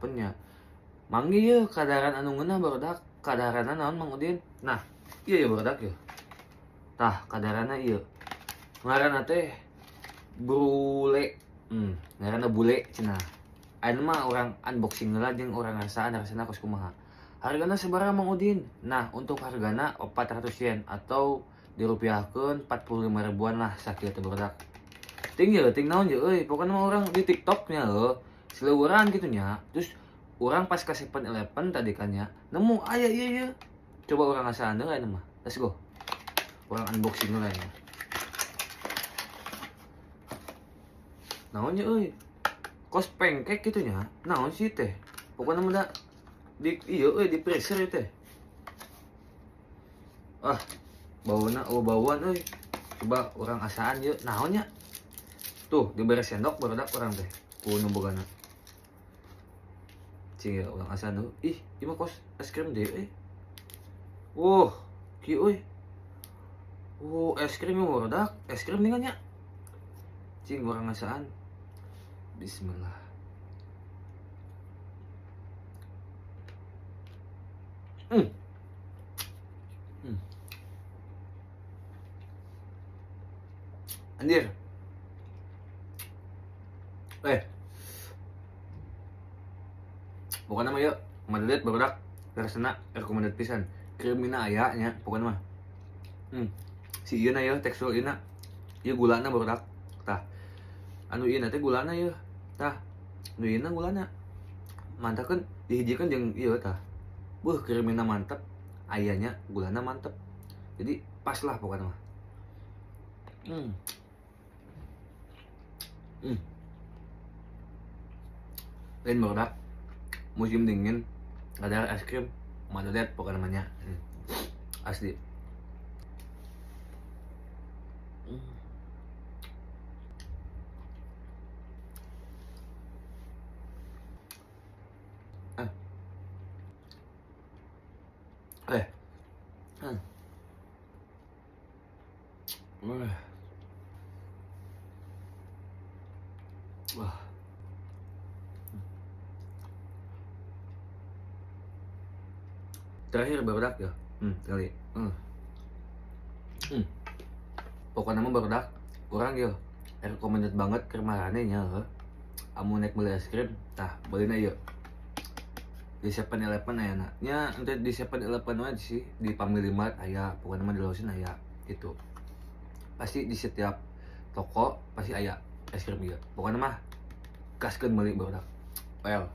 Nya mangga ieu kadaharan anu ngeunah barudak kadaharanna naon Mang Udin? Nah, ieu ya barudak ieu. Tah kadaharanna ieu. Ngaranna teh brule. Ngaranna bule cenah. Anu mah urang unboxing heula jeung urang ngarasaan rasana kos kumaha. Hargana sabaraha Mang Udin? Nah, untuk hargana 400 yen atau dirupiahkeun 45 ribuan lah sakieu teh barudak. Ting ye, ting naon ye euy, pokona mah urang di TikTok nya heuh, sileuweran kitu nya. Terus urang pas ka 7-Eleven tadi kan nya, nemu aya ieu ye. Coba urang ngasaan deui anu mah. Let's go. Urang unboxing heula nya. Naon ye euy? Kos pancake kitu nya. Naon sih teh? Pokona mah da di ieu euy di freezer ieu teh. Ah, bauna bauan euy. Coba urang asaan ye, naon nya? Tuh, dibere sendok barudak urang teh. Ku nu bogana. Cing ya urang asaan heuh. Ih, ieu mah kos es krim deui euy. Kieu euy. Es krim mah barudak, es krim ningan nya. Cing urang ngasaan. Bismillah. Hmm. Anjir. Pokona mah yeuh, madadet barudak rasana recommended pisan. Krimina aya nya pokona mah. Si ieu na yeuh tekstur ieu na. Ieu gulana barudak. Tah. Anu ieu na teh gulana yeuh. Tah. Nu ieu na gulana. Mantapkeun dihijikeun jeung ieu tah. Beuh krimina mantep. Ayanya gulana mantep. Jadi pas lah pokona mah. Lain barudak. Musim dingin ada es krim madadet pokona mah nya. Asli. Wah. Terakhir barudak ya. Kali. Pokona mah barudak urang ieu recommended banget keur marane nya heuh. Amun naik beli es krim, tah beulina ieu. Di 7-Eleven ayana. Nya henteu di 7-Eleven wae sih, di Family Mart aya, pokona mah di Lawson aya gitu. Pasti di setiap toko pasti aya es krim ieu. Pokona mah gaskeun meuli barudak. Well.